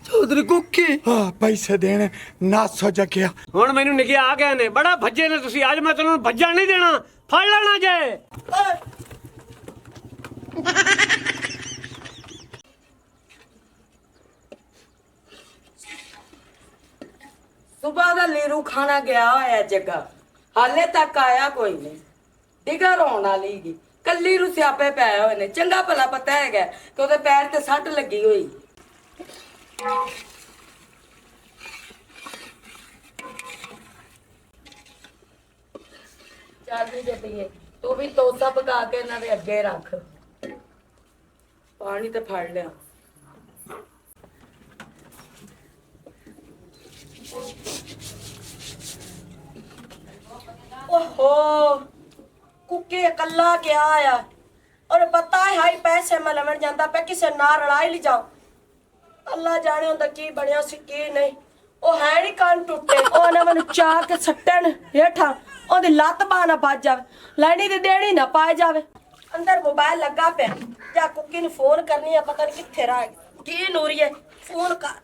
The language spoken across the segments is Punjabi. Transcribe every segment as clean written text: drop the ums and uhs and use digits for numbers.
चौधरी कुकी पैसे देने ना सोचा क्या ਹੁਣ ਮੈਨੂੰ ਨਿੱਕੇ ਆ ਗਏ ਨੇ ਬੜਾ ਭੱਜੇ ਨੇ ਤੁਸੀਂ ਅੱਜ ਮੈਂ ਤੁਹਾਨੂੰ ਭੱਜਣ ਨਹੀਂ ਦੇਣਾ ਫੜ ਲੈਣਾ ਜੇ सुबह का लीरू खाना गया होया जगह हाले तक आया कोई नहीं डिगर होने वाली गी कल्ली रू स्यापे पै हुए ने चंगा भला पता है कि ओदे पैर ते सट लगी हुई चल भी जतिए तू भी तोसा पका के इन्हां दे अगे रख पानी ते फड़ लिया ओहो कुके कल्ला क्या आया और पता है हाई पैसे में लमन जाता पे किसे ना लड़ाई ली जाओ अल्लाह जाने होंदा की बनया सी की नहीं ओ है नहीं कान टुटे ओ ना मैनू चाह के सट्टन हेठा ओदी लत बाह ना बज जावे लैनी ते देनी ना पाए जावे अंदर मोबाइल लगा पे जा कुकी नु फोन करनी है पता नहीं किथे रह गई की नूरी है फोन कर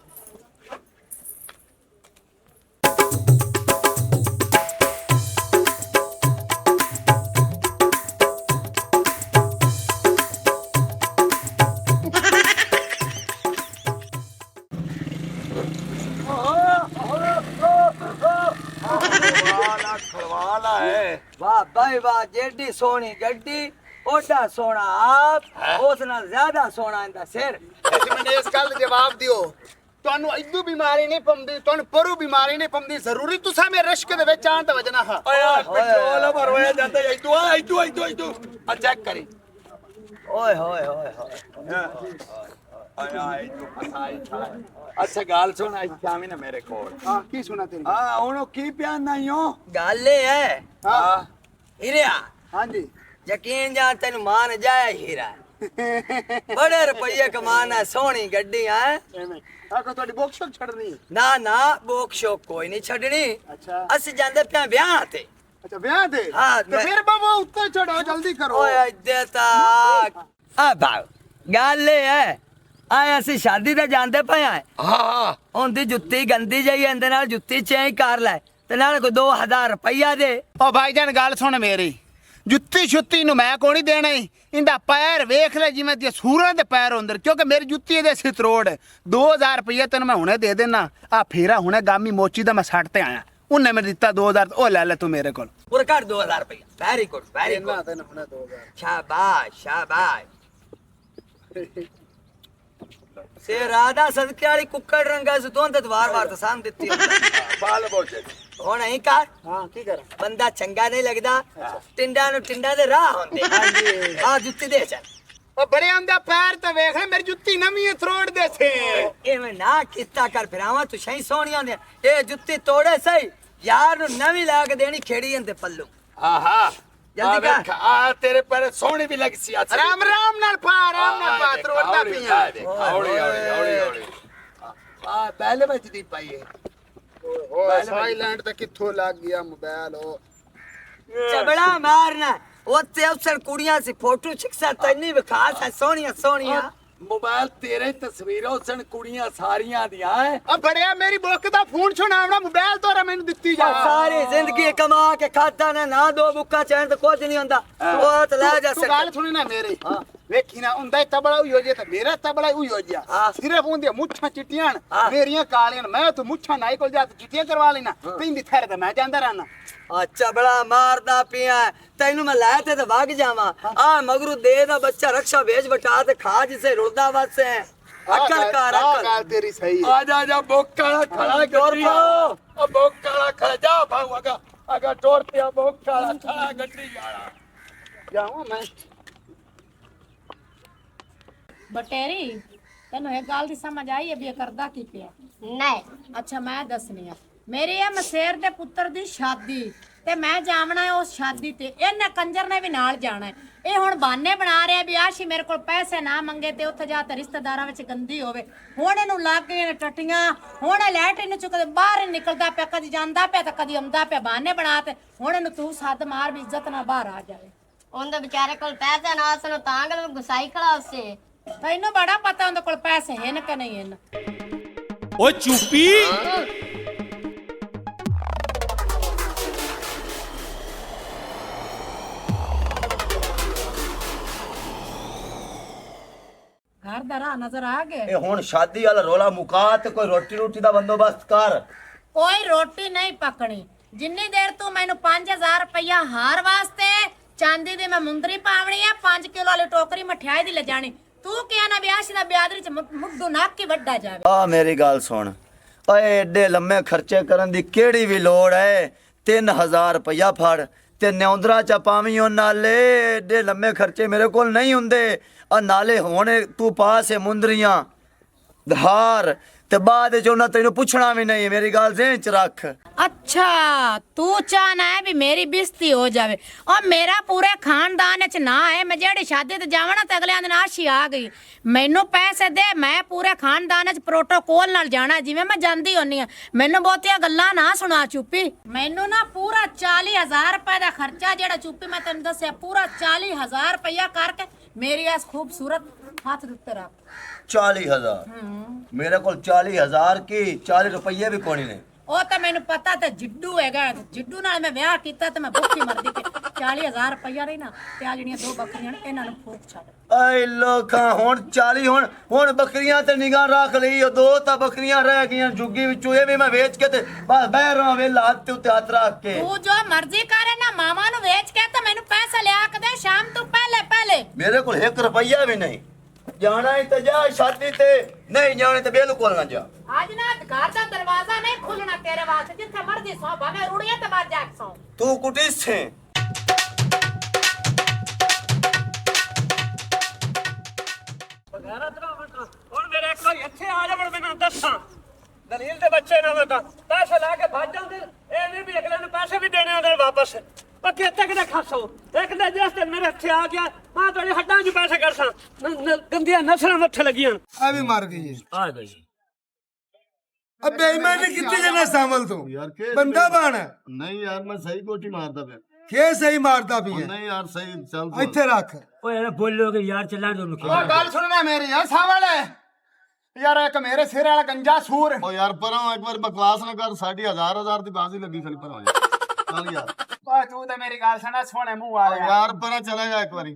वाह भाई वाह जेडी सोनी गड्डी ओडा सोना आप उस नाल ज्यादा सोना इंदा सिर ऐसे मैंने इस गल जवाब दियो ਤੁਹਾਨੂੰ ਇਦੂ ਬਿਮਾਰੀ ਨਹੀਂ ਪੰਦੀ ਤੁਹਾਨੂੰ ਪਰੂ ਬਿਮਾਰੀ ਨਹੀਂ ਪੰਦੀ ਜ਼ਰੂਰੀ ਤੁਸੀਂ ਮੇਰੇ ਰਸ਼ਕ ਦੇ ਵਿੱਚ ਆਣ ਤੇ ਵਜਣਾ ਹਾਂ ਓਏ ਪੈਟਰੋਲ ਭਰਵਾਇਆ ਜਾਂਦਾ ਇਦੂ ਆ ਚੈੱਕ ਕਰੀ ओए होए होए होए ਆਇਆ ਇਦੂ ਫਸਾਈ ਛਾ ਅੱਛਾ ਗੱਲ ਸੁਣ ਅੱਜ ਸ਼ਾਮੀ ਨਾ ਮੇਰੇ ਕੋਲ ਹਾਂ ਕੀ ਸੁਣਾ ਤੇਰੀ हां उनो की प्यान नहीं हो गल ए है ਹਾਂ हीरा ਹਾਂਜੀ यकीन जान तेन मान जाए हीरा बड़े रुपये कमाना सोनी गड्डी है ਐਵੇਂ ਆਖੋ ਤੁਹਾਡੀ ਬੋਕ ਸ਼ੋਕ ਛੱਡਣੀ ना ना बोक शोक कोई नहीं छड़नी ਅੱਛਾ अस जांदे पे ब्याह ते ਅੱਛਾ ਵਿਆਹ ਤੇ ਹਾਂ, ਤੇ ਫਿਰ ਬਾਬਾ ਉੱਤੇ ਚੜੋ ਜਲਦੀ ਕਰੋ ओए देता आ भाव गल ए है आए असी शादी ते जांदे पे आए ਹਾਂ उनदी जुत्ती गंदी जाई इंदे नाल जुत्ती चेंज कर ले ते नाल कोई 2000 रुपया दे ਓ ਭਾਈਜਾਨ ਗੱਲ ਸੁਣ ਮੇਰੀ ਜੁੱਤੀ ਛੁੱਤੀ ਨੂੰ ਮੈਂ ਕੋਣੀ ਦੇਣਾ ਈ ਇੰਦਾ ਪੈਰ ਵੇਖ ਲੈ ਜਿਵੇਂ ਤੇ ਸੂਰਾਂ ਦੇ ਪੈਰ ਹੁੰਦੇ ਕਿਉਂਕਿ ਮੇਰੀ ਜੁੱਤੀ ਇਹਦੇ ਸਿਤਰੋੜ 2000 ਰੁਪਏ ਤੈਨੂੰ ਮੈਂ ਹੁਣੇ ਦੇ ਦੇਣਾ ਆ ਫੇਰਾ ਹੁਣੇ ਗਾਮੀ ਮੋਚੀ ਦਾ ਮੈਂ ਛੱਡ ਤੇ ਆਇਆ ਉਹਨੇ ਮੈਨੂੰ ਦਿੱਤਾ 2000 ਉਹ ਲੈ ਲੈ ਤੂੰ ਮੇਰੇ ਕੋਲ पूरा कर 2000 रुपया वेरी गुड ਤੈਨੂੰ ਹੁਣੇ 2000 शाबाश शाबाश से राधा सदके वाली कुक्कड़ रंगा से तो अंत वार वार तो साम देती ਬਾਲ ਬੋਚੇ ਹੁਣ ਨਹੀਂ ਕਰ ਹਾਂ ਕੀ ਕਰਾਂ ਬੰਦਾ ਚੰਗਾ ਨਹੀਂ ਲੱਗਦਾ ਟਿੰਡਾ ਨੂੰ ਟਿੰਡਾ ਦੇ ਰਾਹ ਹੁੰਦੇ ਹਾਂਜੀ ਆ ਜੁੱਤੀ ਦੇ ਚੱਲ ਉਹ ਬੜੇ ਆਂਦਾ ਪੈਰ ਤੇ ਵੇਖ ਲੈ ਮੇਰੀ ਜੁੱਤੀ ਨਵੀਂ ਹੈ ਥਰੋੜ ਦੇ ਸੇ ਐਵੇਂ ਨਾ ਕੀਤਾ ਕਰ ਫਿਰਾਵਾਂ ਤੂੰ ਸਹੀ ਸੋਹਣੀਆਂ ਨੇ ਇਹ ਜੁੱਤੀ ਤੋੜੇ ਸਹੀ ਯਾਰ ਨੂੰ ਨਵੀਂ ਲਾ ਕੇ ਦੇਣੀ ਖੇੜੀ ਅੰਦੇ ਪੱਲੂ ਆਹਾ ਜਲਦੀ ਕਰ ਆ ਤੇਰੇ ਪੈਰ ਸੋਹਣੀ ਵੀ ਲੱਗ ਸੀ ਰਾਮ ਰਾਮ ਨਾਲ ਪਾ ਰਾਮ ਨਾਲ ਪਾ ਤਰੋੜਦਾ ਪੀਆਂ ਹੌਲੀ ਹੌਲੀ ਹੌਲੀ ਹੌਲੀ ਆ ਪਹਿਲੇ ਵਿੱਚ ਦੀ ਪਾਈਏ ਓਏ ਸਾਇਲੈਂਟ ਤੇ ਕਿੱਥੋਂ ਲੱਗ ਗਿਆ ਮੋਬਾਈਲ ਉਹ ਚਬੜਾ ਮਾਰਨਾ ਉੱਥੇ ਅਫਸਰ ਕੁੜੀਆਂ ਸੀ ਫੋਟੋ ਛਿਕਸਾ ਤੈਨੂੰ ਵਿਖਾ ਸਾ ਸੋਹਣੀਆਂ ਸੋਹਣੀਆਂ मोबाइल तेरे तस्वीरों सन कुड़ियां सारियां दिया है अब बड़िया मेरी बुक दा फोन छुड़ावना मोबाइल तोरा मैनू दित्ती जा सारी जिंदगी कमा के खाता ना दो बुक्का चैन तो कुछ नहीं होंदा वो तो ले जा तू गल सुनी ना मेरी ਵੇਖੀ ਨਾ ਹੁੰਦਾ ਤਬਲਾ ਹੋਈ ਹੋ ਜੇ ਤੇ ਮੇਰਾ ਤਬਲਾ ਹੋਈ ਹੋ ਜਾ ਸਿਰਫ ਉਹਦੀਆਂ ਮੁੱਛਾਂ ਚਿੱਟੀਆਂ ਮੇਰੀਆਂ ਕਾਲੀਆਂ ਮੈਂ ਤੂੰ ਮੁੱਛਾਂ ਨਾਈ ਕੋਲ ਜਾ ਤੇ ਚਿੱਟੀਆਂ ਕਰਵਾ ਲੈਣਾ ਪਿੰਦੀ ਥੈਰ ਤੇ ਮੈਂ ਜਾਂਦਾ ਰਹਿਣਾ अच्छा बड़ा मारदा पिया तैनू मैं लै ते वग जावा आ मगरू दे दा बच्चा रक्षा भेज बटा ते खा जिसे रुलदा वस है अकल कर अकल तेरी सही है आ जा बोकाला खड़ा कर ओ बोकाला खड़ा जा भाऊ अगा टोर पे बोकाला खड़ा गड्डी वाला जाऊं मैं बटेरी तेन एक गल दी समझ आई अभी करदा की पिया नहीं अच्छा मैं दसनी आ मेरी है मसेर दे पुत्र दी शादी ਤੇ ਮੈਂ ਜਾਵਣਾ ਹੈ ਉਸ ਸ਼ਾਦੀ ਤੇ, ਇਹਨੇ ਕੰਜਰ ਨੇ ਵੀ ਨਾਲ ਜਾਣਾ ਹੈ। ਇਹ ਹੁਣ ਬਹਾਨੇ ਬਣਾ ਰਿਹਾ ਵੀ ਆਸ਼ੀ ਮੇਰੇ ਕੋਲ ਪੈਸੇ ਨਾ ਮੰਗੇ ਤੇ ਉੱਥੇ ਜਾ ਤੇ ਰਿਸ਼ਤੇਦਾਰਾਂ ਵਿੱਚ ਗੰਦੀ ਹੋਵੇ। ਹੁਣ ਇਹਨੂੰ ਲੱਗ ਗਏ ਨੇ ਟੱਟੀਆਂ, ਹੁਣ ਇਹ ਲੈਟਰਿਨ ਨੂੰ ਚੁੱਕਦੇ ਬਾਹਰ ਹੀ ਨਿਕਲਦਾ ਪਿਆ, ਕਦੀ ਜਾਂਦਾ ਪਿਆ ਤੇ ਕਦੀ ਆਉਂਦਾ ਪਿਆ, ਬਹਾਨੇ ਬਣਾ ਤੇ ਹੁਣ ਇਹਨੂੰ ਤੂੰ ਸੱਦ ਮਾਰ ਵੀ ਇੱਜ਼ਤ ਨਾਲ ਬਾਹਰ ਆ ਜਾਵੇ। ਉਹਦੇ ਵਿਚਾਰੇ ਕੋਲ ਪੈਸੇ ਨਾ ਉਸਨੂੰ ਤਾਂ ਗਲ ਗੁਸਾਈ ਖੜਾ ਉਸੇ। ਤੈਨੂੰ ਬੜਾ ਪਤਾ ਉਹਦੇ ਕੋਲ ਪੈਸੇ ਹਨ ਕਿ ਨਹੀਂ ਹਨ। ਓਏ ਚੁੱਪੀ। ਘਰ ਦਾ ਰਾਹ ਨਜ਼ਰ ਆ ਗਿਆ। ਇਹ ਹੁਣ ਸ਼ਾਦੀ ਵਾਲਾ ਰੋਲਾ ਮੁਕਾ ਤੇ ਕੋਈ ਰੋਟੀ ਰੋਟੀ ਦਾ ਬੰਦੋਬਸਤ ਕਰ। ਕੋਈ ਰੋਟੀ ਨਹੀਂ ਪਕਣੀ ਜਿੰਨੀ ਦੇਰ ਤੂੰ ਮੈਨੂੰ 5000 ਰੁਪਇਆ ਹਾਰ ਵਾਸਤੇ ਚਾਂਦੀ ਦੀ ਮੈਂ ਮੁੰਦਰੀ ਪਾਵਣੀ ਆ, 5 ਕਿਲੋ ਵਾਲੀ ਟੋਕਰੀ ਮਠਿਆਈ ਦੀ ਲੈ ਜਾਣੀ। ਤੂੰ ਕਿਹਾ ਨਾ ਵਿਆਹ ਦਾ ਬਿਆਦਰੀ ਚ ਮੁੱਢੂ ਨੱਕ ਹੀ ਵੱਡਾ ਜਾਵੇ। ਆ ਮੇਰੀ ਗੱਲ ਸੁਣ, ਓਏ ਏਡੇ ਲੰਮੇ ਖਰਚੇ ਕਰਨ ਦੀ ਕਿਹੜੀ ਵੀ ਲੋੜ ਹੈ? 3000 ਰੁਪਇਆ ਫੜ ਤੇ ਨਿਉਂਦਰਾ ਚ ਪਾਵੀਂ ਉਹ ਨਾਲੇ। ਏਡੇ ਲੰਮੇ ਖਰਚੇ ਮੇਰੇ ਕੋਲ ਨਹੀਂ ਹੁੰਦੇ। ਆ ਨਾਲੇ ਹੁਣ ਤੂੰ ਪਾਸੇ ਮੁੰਦਰੀਆਂ ਹਾਰ ਤੇ ਬਾਅਦ ਚ ਉਹਨਾਂ ਤੈਨੂੰ ਪੁੱਛਣਾ ਵੀ ਨਹੀਂ। ਮੇਰੀ ਗੱਲ ਜ਼ਿਹਨ ਚ ਰੱਖ। ਅੱਛਾ ਤੂੰ ਚਾਹਨਾ ਹੈ ਵੀ ਮੇਰੀ ਬਿਸਤੀ ਹੋ ਜਾਵੇ ਔਰ ਮੇਰਾ ਪੂਰੇ ਖਾਨਦਾਨ ਚ ਨਾ ਹੈ। ਮੈਂ ਜਿਹੜੀ ਸ਼ਾਦੀ ਤੇ ਜਾਵਣਾ ਤੇ ਅਗਲਿਆਂ ਦਿਨ ਆਸ਼ੀ ਆ ਗਈ, ਮੈਨੂੰ ਪੈਸੇ ਦੇ, ਮੈਂ ਪੂਰੇ ਖਾਨਦਾਨ ਚ ਪ੍ਰੋਟੋਕੋਲ ਨਾਲ ਜਾਣਾ ਜਿਵੇਂ ਮੈਂ ਜਾਂਦੀ ਹੁੰਨੀ ਆ। ਮੈਨੂੰ ਬਹੁਤੀਆਂ ਗੱਲਾਂ ਨਾ ਸੁਣਾ ਚੁੱਪੀ। ਮੈਨੂੰ ਨਾ ਪੂਰਾ 40000 ਰੁਪਏ ਦਾ ਖਰਚਾ ਜਿਹੜਾ ਚੁੱਪੀ ਮੈਂ ਤੈਨੂੰ ਦੱਸਿਆ, ਪੂਰਾ 40000 ਰੁਪਇਆ ਕਰਕੇ ਮੇਰੀ ਇਸ ਖੂਬਸੂਰਤ ਹੱਥ ਦੇ ਉੱਤੇ ਰੱਖ। 40000? ਮੇਰੇ ਕੋਲ 40000 ਕੀ 40 ਰੁਪਏ ਵੀ ਕੋਣੀ ਨੇ। ਉਹ ਤਾਂ ਮੈਨੂੰ ਪਤਾ ਤੇ ਜਿੱਡੂ ਹੈਗਾ, ਜਿੱਡੂ ਨਾਲ ਮੈਂ ਵਿਆਹ ਕੀਤਾ ਤੇ ਮੈਂ ਭੁੱਖੀ ਮਰਦੀ ਕਿ 40000 ਰੁਪਇਆ ਨਹੀਂ ਨਾ ਤੇ ਆ ਜਿਹੜੀਆਂ 2 ਬੱਕਰੀਆਂ ਨੇ ਇਹਨਾਂ ਨੂੰ ਫੂਕ ਛੱਡ। ਏ ਲੋਕਾਂ ਹੁਣ 40 ਹੁਣ ਬੱਕਰੀਆਂ ਤੇ ਨਿਗਾਹ ਰੱਖ ਲਈ। ਉਹ 2 ਤਾਂ ਬੱਕਰੀਆਂ ਰਹਿ ਗਈਆਂ ਝੁੱਗੀ ਵਿੱਚੋਂ, ਇਹ ਵੀ ਮੈਂ ਵੇਚ ਕੇ ਤੇ ਬਸ ਬਹਿ ਰਹਾ ਵੇਲਾ ਹੱਥ ਤੇ ਉੱਤੇ ਹੱਥ ਰੱਖ ਕੇ। ਤੂੰ ਜੋ ਮਰਜ਼ੀ ਕਰੇ ਨਾ, ਮਾਮਾ ਨੂੰ ਵੇਚ ਕੇ ਤੇ ਮੈਨੂੰ ਪੈਸੇ ਲਿਆ ਕੇ ਦੇ ਸ਼ਾਮ ਤੋਂ ਪਹਿਲੇ। ਮੇਰੇ ਕੋਲ 1 ਰੁਪਈਆ ਵੀ ਨਹੀਂ। ਜਾਣਾ ਹੈ ਤੇ ਜਾ ਸ਼ਾਦੀ ਤੇ, ਨਹੀਂ ਜਾਣੇ ਤੇ ਬਿਲਕੁਲ ਨਾ ਜਾ। ਅੱਜ ਨਾ ਘਰ ਦਾ ਦਰਵਾਜ਼ਾ ਨਹੀਂ ਖੁੱਲਣਾ ਤੇਰੇ ਵਾਸਤੇ, ਜਿੱਥੇ ਮਰਜ਼ੀ ਸੌ ਭਾਵੇਂ ਰੁੜੀਆਂ ਤੇ ਬਾਜ ਜਾ ਕੇ ਸੌ। ਤੂੰ ਕੁਟਿਸ ਹੈ। ਹੁਣ ਮੇਰੇ ਇੱਕ ਵਾਰੀ ਇੱਥੇ ਆ ਜਾਵਣ ਮੈਨੂੰ ਦੱਸਾਂ ਦਲੀਲ ਦੇ ਬੱਚੇ ਨਾਲ ਤਾਂ ਪੈਸੇ ਲਾ ਕੇ ਭੱਜ ਜਾਂਦੇ। ਇਹ ਨਹੀਂ ਵੀ ਅਗਲੇ ਨੂੰ ਪੈਸੇ ਵੀ ਦੇਣੇ ਹੁੰਦੇ ਵਾਪਸ। ਪੱਕੇ ਇੱਥੇ ਕਿਤੇ ਖਾਸੋ ਇੱਕ ਦੇ ਜਿਸ ਦਿਨ ਮੇਰੇ ਇੱਥੇ ਆ ਗਿਆ ਮੈਂ ਤੁਹਾਡੇ ਹੱਡਾਂ 'ਚ ਪੈਸੇ ਕਰਸਾਂ। ਗੰਦੀਆਂ ਨਸਲਾਂ ਮੱਥੇ ਲੱਗੀਆਂ। ਆ ਵੀ ਮਰ ਗਈ ਹੈ। ਆ ਗਈ अब बेईमानी कितनी जना शामिल तू बंदा बन। नहीं यार मैं सही कोठी मारता पे। के सही मारता भी है। नहीं यार सही चल ਇੱਥੇ ਰੱਖ। ਓਏ ਇਹ ਬੋਲੋਗੇ ਯਾਰ ਚੱਲਾਂ ਦੋ ਨੂੰ ਉਹ ਗੱਲ ਸੁਣਨਾ ਮੇਰੀ ਯਾਰ ਸਾਵਲ ਯਾਰ ਇੱਕ ਮੇਰੇ ਸਿਰ ਵਾਲਾ ਗੰਜਾ ਸੂਰ। ओ यार पर एक बार बकवास ना कर। 1000 दी बाजी लगी खाली पर चल यार। ਓਏ ਤੂੰ ਤਾਂ ਮੇਰੀ ਗੱਲ ਸੁਣਾ ਸੋਹਣੇ ਮੂੰਹ ਵਾਲਿਆ। यार पर चला जा एक बारी।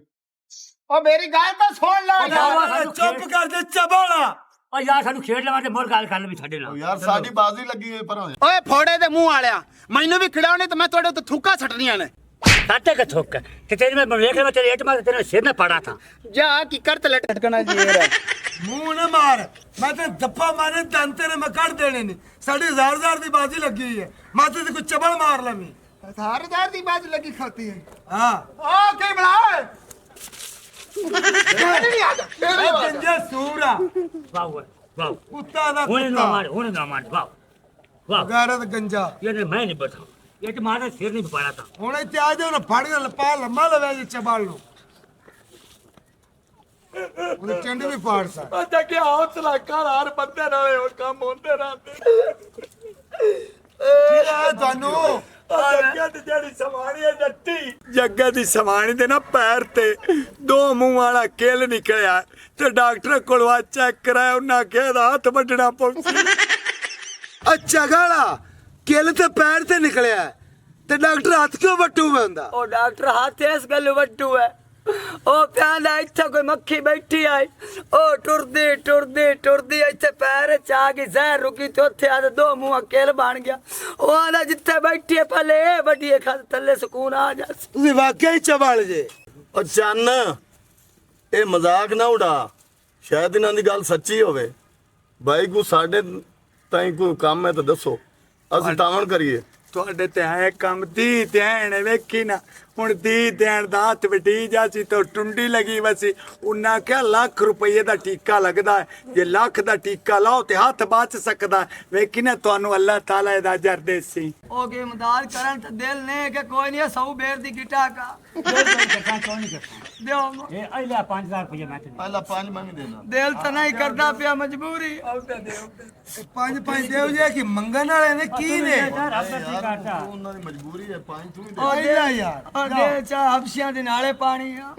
ਉਹ ਮੇਰੀ ਗੱਲ ਤਾਂ ਸੁਣ ਲੈ। ਚੁੱਪ ਕਰ ਦੇ ਚਬਾਲਾ। ਓ ਯਾਰ ਸਾਨੂੰ ਖੇਡ ਲਵਾ ਤੇ ਮੋਰ ਗੱਲ ਕਰਨ ਵੀ ਛੱਡੇ ਨਾ। ओ यार साडी बाजी लगी है पर ਓਏ ਫੋੜੇ ਦੇ ਮੂੰਹ ਵਾਲਿਆ, ਮੈਨੂੰ ਵੀ ਖਿਡਾਉਣੇ ਤੇ ਮੈਂ ਤੁਹਾਡੇ ਉੱਤੇ ਥੁੱਕਾ ਛੱਟਣੀਆਂ ਨੇ। ਸਾਤੇ ਕਾ ਥੋਕ ਤੇ ਤੇਰੇ ਮੈਂ ਵੇਖ ਲਿਆ ਤੇਰੇ ਏਟ ਮਾਰ ਤੇਰੇ ਸਿਰ ਨਾ ਪੜਾ ਥਾ। ਜਾ ਕੀ ਕਰਤ ਲਟਕਣਾ ਜੀ ਯਾਰ। ਮੂੰਹ ਨਾ ਮਾਰ, ਮੈਂ ਤੇ ਦੱਪਾ ਮਾਰੇ ਦੰਦ ਤੇਰੇ ਮੈਂ ਕੱਢ ਦੇਣੇ ਨੇ। ਸਾਡੀ 1000 ਦੀ ਬਾਜੀ ਲੱਗੀ ਹੋਈ ਹੈ, ਮਾਤੇ ਤੇ ਕੋਈ ਚਬਲ ਮਾਰ ਲਵੀਂ। 1000 ਦੀ ਬਾਜ ਲੱਗੀ ਖਾਤੀ ਹੈ। ਹਾਂ ਓ ਕੀ ਬਣਾ ਨਹੀਂ ਆਦਾ ਇਹ ਗੰਜਾ ਸੂਰਾ ਵਾਹ ਵਾਹ ਕੁੱਤਾ ਦਾ ਹੁਣ ਨਾ ਕੁੱਤਾ ਮਾਰ ਹੁਣ ਨਾ ਮਾਰ ਵਾਹ ਵਾਹ ਗਾਰਦ ਗੰਜਾ। ਇਹ ਮੈਂ ਨਹੀਂ ਬਤਾ ਇਹ ਤੇ ਮਾਰਾ ਸਿਰ ਨਹੀਂ ਪੜਾ ਥਾ। ਹੁਣ ਇੱਥੇ ਆ ਜਾਓ ਨਾ, ਫੜ ਕੇ ਲਪਾ ਲੰਮਾ ਲਵੇ ਜੀ ਚਬਲ ਨੂੰ। ਉਹਦੇ ਚੰਡ ਵੀ ਪਾੜ ਸਾ। ਪਤਾ ਕਿ ਹੌਸਲਾ ਕਰ, ਹਰ ਬੰਦੇ ਨਾਲ ਉਹ ਕੰਮ ਹੁੰਦੇ ਰਹਿੰਦੇ। ਕੀ ਆ ਤੁਹਾਨੂੰ? ਜੱਗੇ ਦੀ ਜਿਹੜੀ ਸਮਾਣੀ ਹੈ ਜੱਟੀ, ਜੱਗੇ ਦੀ ਸਮਾਣੀ ਦੇ ਨਾ ਪੈਰ ਤੇ 2 ਮੂੰਹ ਵਾਲਾ ਕਿੱਲ ਨਿਕਲਿਆ ਤੇ ਡਾਕਟਰ ਕੋਲ ਆ ਚੈੱਕ ਕਰਾਇਆ। ਉਹਨਾਂ ਕਿਹਾ ਹੱਥ ਵੱਢਣਾ ਪਊ। ਅੱਛਾ ਗਾਲਾ ਕਿੱਲ ਤੇ ਪੈਰ ਤੇ ਨਿਕਲਿਆ ਤੇ ਡਾਕਟਰ ਹੱਥ ਕਿਉਂ ਵੱਟੂ ਬੰਦਾ? ਉਹ ਡਾਕਟਰ ਹੱਥ ਇਸ ਗੱਲ ਵੱਟੂ ਹੈ। ਉਹ ਪਿਆਂਦਾ ਇੱਥੇ ਕੋਈ ਮੱਖੀ ਬੈਠੀ ਆਈ, ਉਹ ਟੁਰਦੀ ਇੱਥੇ ਪੈਰ ਚ ਆ ਗਈ, ਜ਼ਹਿਰ ਰੁਕੀ ਤੇ ਉੱਥੇ ਆ 2 ਮੂੰਹਾਂ ਕਿੱਲ ਬਣ ਗਿਆ। ਉਹ ਆਂਦਾ ਜਿੱਥੇ ਬੈਠੀ ਹੈ ਪਹਿਲੇ ਇਹ ਵੱਡੀਏ ਖਾਦ ਥੱਲੇ ਸਕੂਨ ਆ ਜਾ। ਤੁਸੀਂ ਵਾਕਿਆ ਹੀ ਚਬਲ ਜੇ। ओ चन्न ਇਹ ਮਜ਼ਾਕ ਨਾ ਉਡਾ, ਸ਼ਾਇਦ ਇਹਨਾਂ ਦੀ ਗੱਲ ਸੱਚੀ ਹੋਵੇ। ਭਾਈ ਕੋ ਸਾਡੇ ਤਾਈਂ ਕੋਈ ਕੰਮ ਹੈ ਤਾਂ ਦੱਸੋ, ਅਸੀਂ ਤਾਵਣ ਕਰੀਏ। ਤੁਹਾਡੇ ਤੇ ਆਏ ਕੰਮ ਦੀ ਧਿਆਨ ਵੇਖੀ ਨਾ। ਹੁਣ ਦੀ ਦੇਣ ਦਾ ਹੱਥ ਵਟੀ ਜਾ ਸੀ ਤੇ ਟੁੰਡੀ ਲੱਗੀ ਵਸੀ ਉਹਨਾਂ ਕਿਹਾ ਲੱਖ ਰੁਪਏ ਦਾ ਟੀਕਾ ਲੱਗਦਾ ਹੈ, ਜੇ ਲੱਖ ਦਾ ਟੀਕਾ ਲਾਓ ਤੇ ਹੱਥ ਬਚ ਸਕਦਾ। ਵੇਖੀ ਨਾ ਤੁਹਾਨੂੰ ਅੱਲਾਹ ਤਾਲਾ ਇਹਦਾ ਅਜਰ ਦੇਸੀ। ਉਹ ਕੇ ਇਮਦਾਦ ਕਰਨ ਤੇ ਦਿਲ ਨੇ ਕਿ ਕੋਈ ਨਹੀਂ ਸੌ ਬੇਰ ਦੀ ਗਿਟਾ ਕਾ ਦਿਓ ਇਹ ਆਇਲਾ 5000 ਰੁਪਏ ਮੈਂ ਤੈਨੂੰ ਪਹਿਲਾਂ 5 ਮੈਂ ਵੀ ਦੇਣਾ। ਦਿਲ ਤਾਂ ਨਹੀਂ ਕਰਦਾ ਪਿਆ ਮਜਬੂਰੀ। ਪੰਜ ਪੰਜ ਦੇਵ ਜੇ ਕਿ ਮੰਗਣ ਵਾਲੇ ਨੇ ਕੀ ਨੇ ਉਹਨਾਂ ਦੀ ਮਜਬੂਰੀ ਹੈ 5 ਤੂੰ ਵੀ ਦੇ। ਉਹ ਲੈ ਯਾਰ ਔਰ ਦੇ ਚਾ ਹਬਸ਼ੀਆਂ ਦੇ ਨਾਲੇ ਪਾਣੀ ਆ।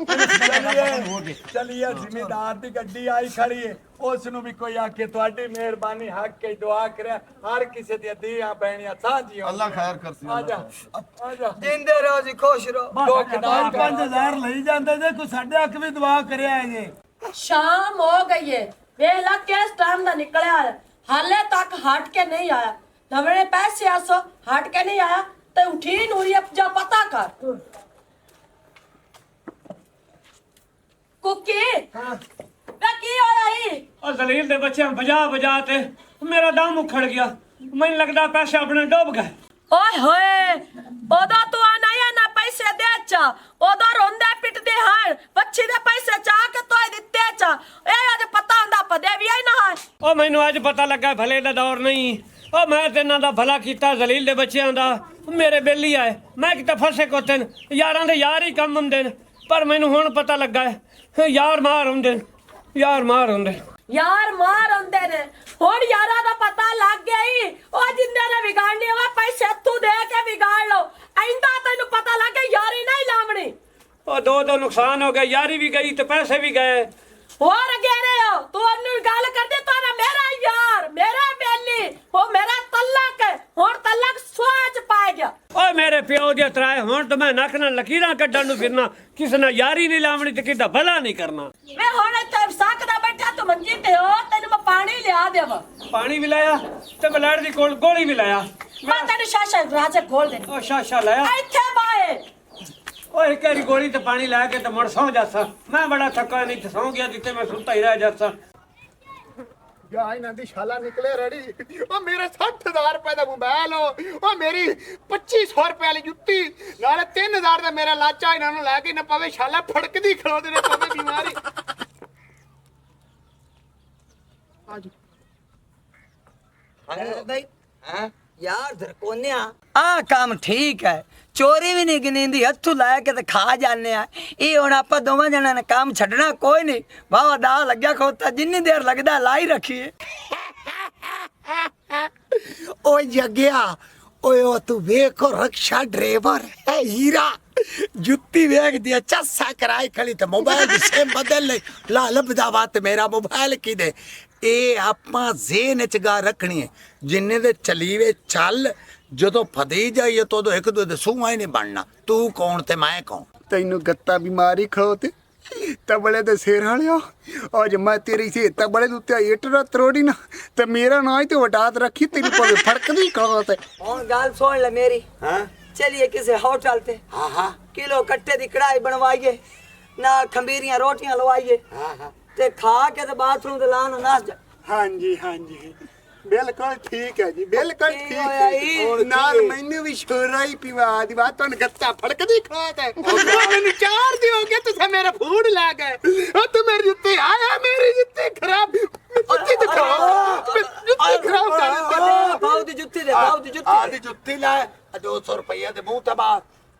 ਚਲੀਏ ਜ਼ਿਮੀਦਾਰ ਦੀ ਗੱਡੀ ਆਈ ਖੜੀ ਏ, ਉਸ ਨੂੰ ਵੀ ਕੋਈ ਆਖੇ ਤੁਹਾਡੀ ਮਿਹਰਬਾਨੀ ਹੱਕ ਕੇ ਦੁਆ ਕਰਿਆ ਹਰ ਕਿਸੇ ਦੀਆਂ ਧੀਆਂ ਭੈਣੀਆਂ ਸਾਂਝੀਆਂ। ਅੱਲਾ ਖੈਰ ਕਰਸੀ। ਆ ਜਾ ਆ ਜਾ। ਜਿੰਦੇ ਰਹੋ ਜੀ ਖੁਸ਼ ਰਹੋ। ਦੁੱਖ ਨਾ 5000 ਲਈ ਜਾਂਦੇ ਜੇ ਕੋਈ ਸਾਡੇ ਹੱਕ ਵੀ ਦੁਆ ਕਰਿਆ ਜੇ। शाम हो गई है वेला किस टाइम का निकलिया है हाले तक हट के नहीं आया नवरे पैसे आसो हट के नहीं आया तो उठी नूरी अब जा पता कर कुकी वे की होया ही ਉਹ ਜ਼ਲੀਲ ਦੇ ਬੱਚਿਆਂ ਬਜਾ ਤੇ ਮੇਰਾ ਦਮ ਉਖੜ ਗਿਆ। ਮੈਨੂੰ ਲੱਗਦਾ ਪੈਸੇ ਆਪਣੇ ਡੁੱਬ ਗਏ। ओए होए ओदो तू आना या ना पैसे दे चा ओदो रोंदे पिटदे हां बच्ची दे पैसे चा के तोय दित्ते चा ए आज पता हुंदा पदे भी ना है ਉਹ ਮੈਨੂੰ ਅੱਜ ਪਤਾ ਲੱਗਾ ਭਲੇ ਦਾ ਦੌਰ ਨਹੀਂ। ਉਹ ਮੈਂ ਤੇ ਇਹਨਾਂ ਦਾ ਭਲਾ ਕੀਤਾ ਜ਼ਲੀਲ ਦੇ ਬੱਚਿਆਂ ਦਾ। ਮੇਰੇ ਬੇਲੀ ਆਏ ਮੈਂ ਕਿਤੇ ਫਸੇ ਕੋਤਨ ਯਾਰਾਂ ਦੇ ਯਾਰ ਹੀ ਕੰਮ ਹੁੰਦੇ ਨੇ ਪਰ ਮੈਨੂੰ ਹੁਣ ਪਤਾ ਲੱਗਾ ਹੈ ਯਾਰ ਮਾਰ ਹੁੰਦੇ ਯਾਰ ਮਾਰ ਹੁੰਦੇ यार मार आंदे ने हुन यारा दा पता लग गया ही ओ जिंदे ने बिगाड़नी है पैसे तू दे के बिगाड़ लो आइंदा तैनू पता लग गया यारी नहीं लावनी ਉਹ ਦੋ ਨੁਕਸਾਨ ਹੋ ਗਿਆ ਯਾਰੀ ਵੀ ਗਈ ਤੇ ਪੈਸੇ ਵੀ ਗਏ। और गए रे हो तू अन्नू गल कर दे तो ना मेरा यार मेरा बेली वो मेरा तल्लक है हुन तल्लक सोच पाए गया ਓਏ ਮੇਰੇ ਪਿਓ ਦੇ ਤਰਾਏ ਹੁਣ ਤਾਂ ਮੈਂ ਨੱਕ ਨਾਲ ਲਕੀਰਾਂ ਕੱਢਣ ਨੂੰ ਫਿਰਨਾ ਕਿਸੇ ਨਾਲ ਯਾਰੀ ਨਹੀਂ ਲਾਵਣੀ ਤੇ ਕਿਦਾ ਭਲਾ ਨਹੀਂ ਕਰਨਾ। वे हुन इत्थे सकदा बैठा तू मंजी ते हो तैनू मैं पानी लिया देवा ਪਾਣੀ ਵੀ ਲਾਇਆ ਤੇ ਬਲੈਡ ਦੀ ਗੋਲੀ ਵੀ ਲਾਇਆ। मैं तैनू शाशा राजे खोल दे ਉਹ ਸ਼ਾਸ਼ਾ ਲਾਇਆ। ਇੱਥੇ ਬਾਏ ਓਏ ਕਿਹੜੀ ਗੋਲੀ ਤੇ ਪਾਣੀ ਲਾ ਕੇ ਤੇ ਮੁੜ ਸੌਂ ਜਾਸਾ। ਮੈਂ ਬੜਾ ਥੱਕਾ ਨਹੀਂ ਤੇ ਸੌਂ ਗਿਆ ਜਿੱਥੇ ਮੈਂ ਸੁੱਤਾ ਹੀ ਰਹਿ ਜਾਸਾ। ਜਾ ਇਹਨਾਂ ਦੀ ਸ਼ਾਲਾ ਨਿਕਲੇ ਰੜੀ। ਉਹ ਮੇਰੇ 60000 ਰੁਪਏ ਦਾ ਮੋਬਾਈਲ ਉਹ ਮੇਰੀ 2500 ਰੁਪਏ ਵਾਲੀ ਜੁੱਤੀ ਨਾਲੇ 3000 ਦਾ ਮੇਰਾ ਲਾਚਾ ਇਹਨਾਂ ਨੂੰ ਲੈ ਕੇ ਨਾ ਪਵੇ ਸ਼ਾਲਾ ਫੜਕਦੀ ਖਲੋਦੇ ਨੇ ਪਵੇ ਬਿਮਾਰੀ। ਆਜੋ भाई हाँ यार धरकोन्या आ काम ठीक है चोरी भी नहीं गिनींदी हथू ला के ते खा जाने आ ये हुण आपां दोवां जणां ने काम छड्डना कोई नहीं वाह दा लग्या खोता जिन्नी देर लगदा लाई रखिए। ओ जग्या ओए ओ तू वेखो रक्षा ड्राइवर है हीरा जुत्ती वेख दिया चस्सा कराई खड़ी ते मोबाइल दी सेम बदल ले ला लभदा बात मेरा मोबाइल की दे ਇਹ ਆਪਾਂ ਜ਼ੇਨ ਚ ਗਾ ਰੱਖਣੀ ਹੈ ਜਿੰਨੇ ਦੇ ਚਲੀਵੇ ਚੱਲ ਜਦੋਂ ਫਦੀ ਜਾਈਏ ਤਾਂ ਉਦੋਂ ਇੱਕ ਦੂਜੇ ਦੇ ਸੂਹਾਂ ਹੀ ਨਹੀਂ ਬਣਨਾ ਤੂੰ ਕੌਣ ਤੇ ਮੈਂ ਕੌਣ ਤੈਨੂੰ ਗੱਤਾ ਬਿਮਾਰੀ ਖਲੋਤੇ ਤਬਲੇ ਦੇ ਸਿਰ ਵਾਲਿਆ ਅੱਜ ਮੈਂ ਤੇਰੀ ਸੀ ਤਬਲੇ ਦੇ ਉੱਤੇ ਇੱਟ ਨਾ ਤਰੋੜੀ ਨਾ ਤੇ ਮੇਰਾ ਨਾਂ ਹੀ ਤੇ ਵਟਾਤ ਰੱਖੀ ਤੈਨੂੰ ਕੋਈ ਫਰਕ ਨਹੀਂ ਖਲੋਤੇ ਹੁਣ ਗੱਲ ਸੁਣ ਲੈ ਮੇਰੀ हाँ चलिए किसी होटल पे हाँ हाँ किलो कट्टे दी कढ़ाई बनवाइए ना खमीरियां रोटियां लवाइए हाँ हाँ ते खा के ते बाथरूम ते लान नास जा। हाँ जी बिल्कुल ठीक है जी बिल्कुल की ठीक होया है ई? नाल मैनू भी छोरा ही पिवा दी बात तुम गत्ता फड़कदी खात है मैनू चार दियोगे तुसे मेरा फूड ला गए ओ तू मेरी जुत्ती आया मेरी जुत्ती खराब जुत्ती तो खराब जुत्ती खराब कर भाव दी जुत्ती दे भाव दी जुत्ती आधी जुत्ती ला 200 रुपया दे मुंह तबा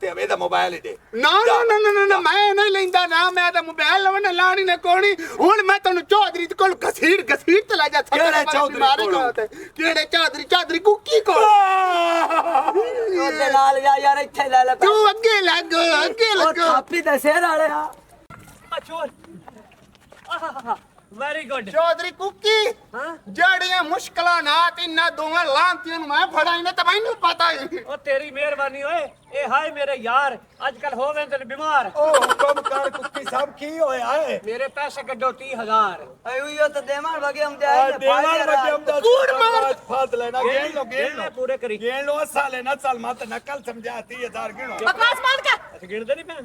ते हवे दा मोबाइल दे ना ना ना ना ना मैं नहीं लेंदा ना मैं दा मोबाइल लवण लाणी ने कोणी हुन मैं तन्नू चौधरी कोल घसीड़ ते ला जा केड़े चौधरी कोल? केड़े चौधरी कुकी कोल ओदे नाल यार इत्थे ले ले तू अगे लग ओ थापी दे सिर वाले आ ਵੈਰੀ ਗੁੱਡ। चौधरी कुकी जड़ियां मुश्किलां ना इन्ना दोवां लांतियां मैं फड़ा इने ते मैनू पता है ਉਹ ਤੇਰੀ ਮਿਹਰਬਾਨੀ ਓਏ ਇਹ ਹਾਏ ਮੇਰੇ ਯਾਰ ਅੱਜ ਕੱਲ ਹੋਵੇਂ ਤੇ ਬਿਮਾਰ। ਉਹ ਹੁਕਮ ਕਰ ਕੁੱਕੀ ਸਾਹਿਬ ਕੀ ਹੋਇਆ ਹੈ? ਮੇਰੇ ਪੈਸੇ ਕੱਢੋ 30000 ਅਯੂਯੋ ਤੇ ਦੇਵਾਂ ਵਗੇ ਹਮ ਆ ਤੇ ਦੇਵਾਨ ਵਜੇ ਹਮਦਾ ਕੂੜ ਮਾਰ। ਫਾਦ ਲੈਣਾ ਗੇਣ ਲੋ ਪੂਰੇ ਕਰੀ। ਗੇਣ ਲੋ ਅਸਾ ਲੈਣਾ ਚੱਲ ਮਤ ਨਕਲ ਸਮਝਾਤੀ 1000 ਗਿਣੋ बकवास बंद कर ਅਸੀਂ ਗਿਣਦੇ ਨਹੀਂ ਪੈਣ।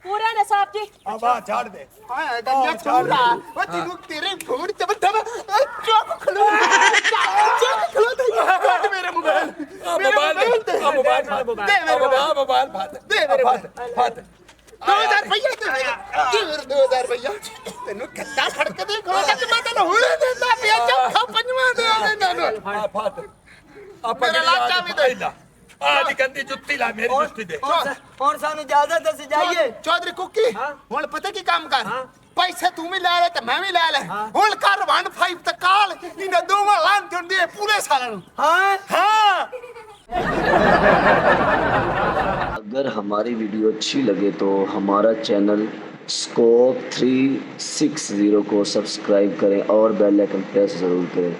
पूरे ने साहब जी अब आ झाड़ दे हाँ गंजा छोड़ा वो तेरू तेरे फोन से बता चुप खलो काट मेरे मोबाइल दे मोबाइल दे मेरे मोबाइल फात दे मेरे फात 2000 रुपया दे मेरे 2000 रुपया तेनू खत्ता फड़ के देखो कि मैं तेन हुणे देंदा पिया चौथा पंजवां दे देना नु फात मेरा लाचा भी दे आज गंदी जुत्ती ला मेरी जुत्ती दे और सानू इजाजत दस जाइए चौधरी कुकी ਹੁਣ ਪਤਾ ਕੀ ਕੰਮ ਕਰ ਪੈਸੇ ਤੂੰ ਵੀ ਲੈ ਲੈ ਤੇ ਮੈਂ ਵੀ ਲੈ ਲੈ ਹੁਣ ਕਰ 15 ਤੇ ਕਾਲ ਇਹਨਾਂ ਦੋਵਾਂ ਲਾਂ ਹੁੰਦੀ ਹੈ ਪੂਰੇ ਸਾਲਾਂ ਨੂੰ हाँ ਹਾਂ अगर हमारी वीडियो अच्छी लगे तो हमारा चैनल स्कोप 360 को सब्सक्राइब करें और बेल आइकन प्रेस ज़रूर करें।